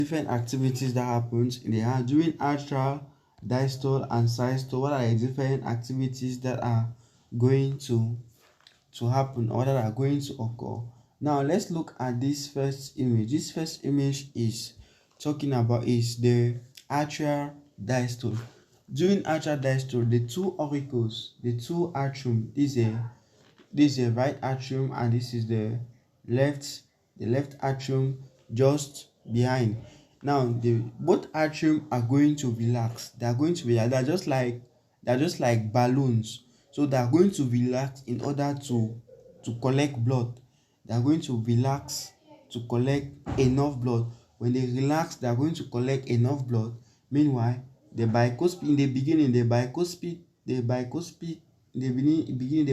different activities that happens in the heart during atrial, diastole, and systole. What are the different activities that are going to happen or that are going to occur? Now let's look at this first image. This first image is talking about is the atrial diastole. During atrial diastole, the two auricles, the two atrium, this is a right atrium and this is the left atrium just behind. Now the both atrium are going to relax. They are going to relax. They're just like balloons. So they are going to relax in order to collect blood. They are going to relax to collect enough blood. When they relax, they are going to collect enough blood. Meanwhile, the bicuspid in the beginning, the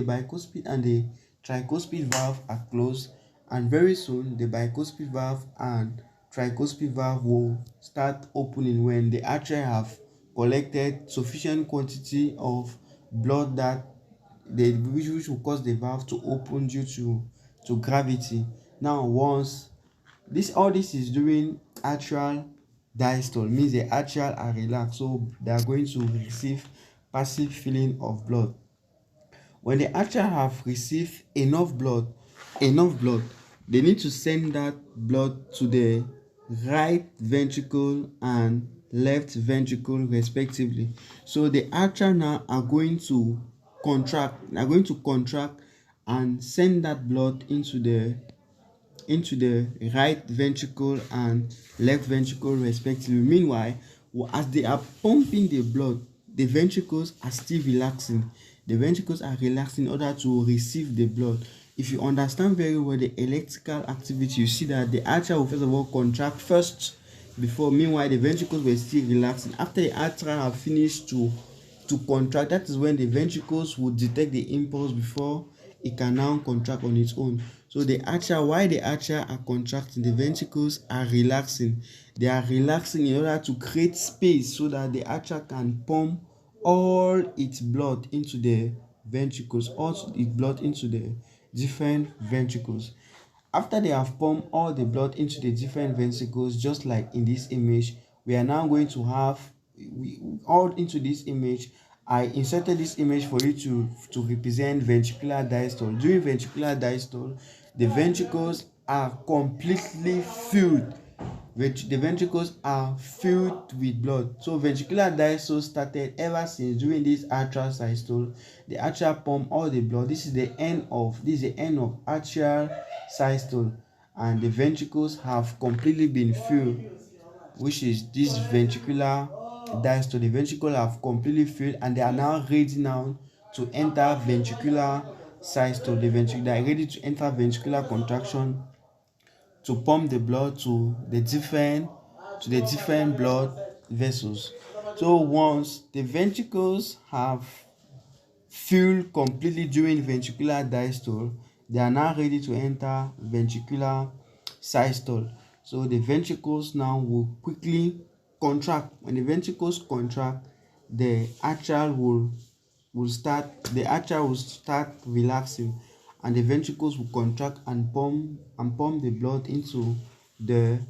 bicuspid and the tricuspid valve are closed, and very soon the bicuspid valve and tricuspid valve will start opening when the artery have collected sufficient quantity of blood that which will cause the valve to open due to gravity. Now once all this is during atrial diastole, means the atrial are relaxed, so they are going to receive passive filling of blood. When the atria have received enough blood, they need to send that blood to the right ventricle and left ventricle respectively. So the atria now are going to contract and send that blood into the right ventricle and left ventricle respectively. Meanwhile, as they are pumping the blood, the ventricles are still relaxing. The ventricles are relaxing in order to receive the blood. If you understand very well the electrical activity, you see that the atria will first of all contract first before. Meanwhile, the ventricles were still relaxing. After the atria have finished to contract, that is when the ventricles will detect the impulse before it can now contract on its own. So while the atria are contracting, the ventricles are relaxing. They are relaxing in order to create space so that the atria can pump all its blood into the ventricles, different ventricles. After they have pumped all the blood into the different ventricles, just like in this image, we are now going to have all into this image. I inserted this image for you to represent ventricular diastole. During ventricular diastole, the ventricles are completely filled. The ventricles are filled with blood. So ventricular diastole started ever since during this atrial systole. The atria pump all the blood. This is the end of atrial systole, and the ventricles have completely been filled, which is this ventricular diastole. The ventricle have completely filled and they are now ready now to enter ventricular systole. They are ready to enter ventricular contraction to pump the blood to the different blood vessels. So once the ventricles have filled completely during ventricular diastole, they are now ready to enter ventricular systole. So the ventricles now will quickly contract. When the ventricles contract, the atria will start relaxing, and the ventricles will contract and pump the blood into the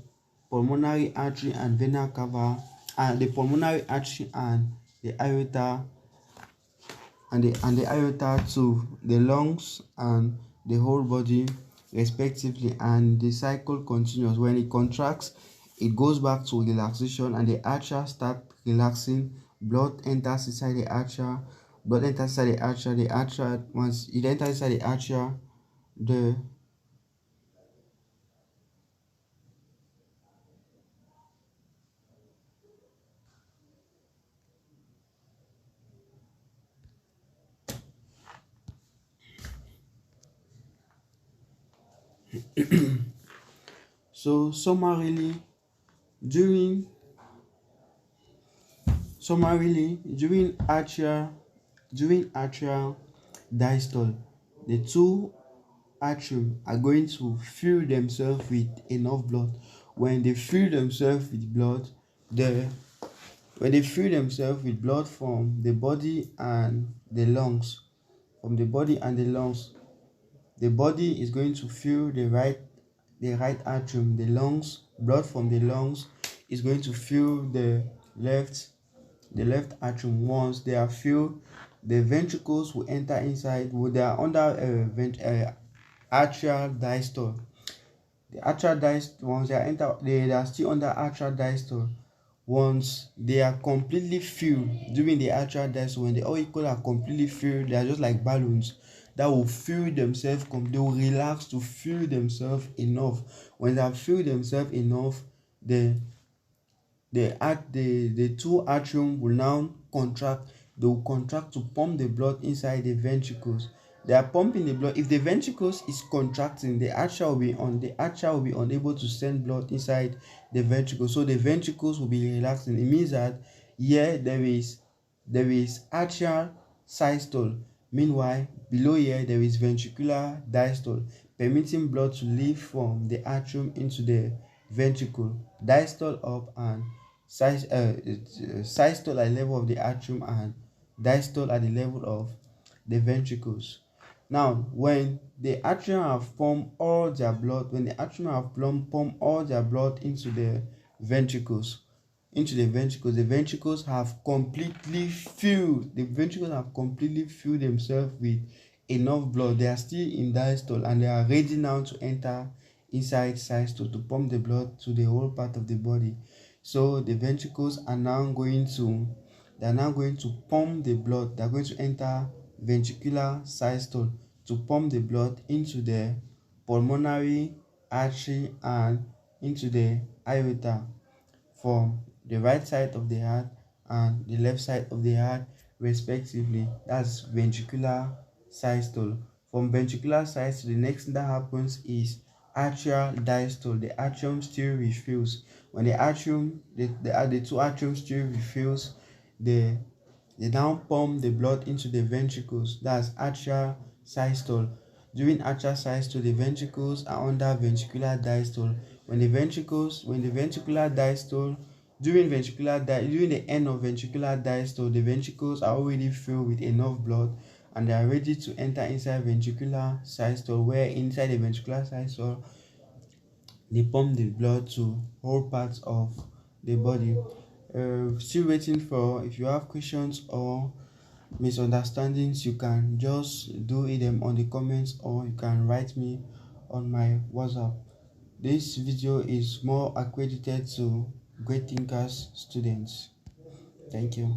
pulmonary artery and vena cava, and the pulmonary artery and the aorta to the lungs and the whole body respectively, and the cycle continues. When it contracts, it goes back to relaxation and the atria start relaxing. Blood enters inside the atria. Once it enters inside the atria, the so summarily during atrial diastole, the two atrium are going to fill themselves with enough blood. When they fill themselves with blood, from the body and the lungs, the body is going to fill the right atrium, the lungs. Blood from the lungs is going to fill the left atrium. Once they are filled, the ventricles will enter inside. They are under atrial diastole. The atrial diastole, once they are still under atrial diastole. Once they are completely filled during the atrial diastole, when the auricles are completely filled, they are just like balloons that will fill themselves. They will relax to fill themselves enough. When they have filled themselves enough, the the two atrium will now contract. They will contract to pump the blood inside the ventricles. They are pumping the blood. If the ventricles is contracting, the artery will be unable to send blood inside the ventricles, so the ventricles will be relaxing. It means that here there is atrial systole. Meanwhile, below here there is ventricular diastole, permitting blood to leave from the atrium into the ventricle. Diastole up and systole at the level of the atrium, and diastole at the level of the ventricles. Now, when the atrium have pumped all their blood, into the ventricles, the ventricles have completely filled. Themselves with enough blood. They are still in diastole and they are ready now to enter inside systole to pump the blood to the whole part of the body. So the ventricles are now going to pump the blood. They are going to enter ventricular systole to pump the blood into the pulmonary artery and into the aorta from the right side of the heart and the left side of the heart respectively. That's ventricular systole. From ventricular systole, the next thing that happens is atrial diastole. The atrium still refills. When the two atriums still refills, they now pump the blood into the ventricles. That's atrial systole. During atrial systole, the ventricles are under ventricular diastole. When the ventricular diastole, during the end of ventricular diastole, the ventricles are already filled with enough blood and they are ready to enter inside ventricular systole, where inside the ventricular systole they pump the blood to all parts of the body. Still waiting for, if you have questions or misunderstandings, you can just do them on the comments, or you can write me on my WhatsApp. This video is more accredited to Great Thinkers students. Thank you.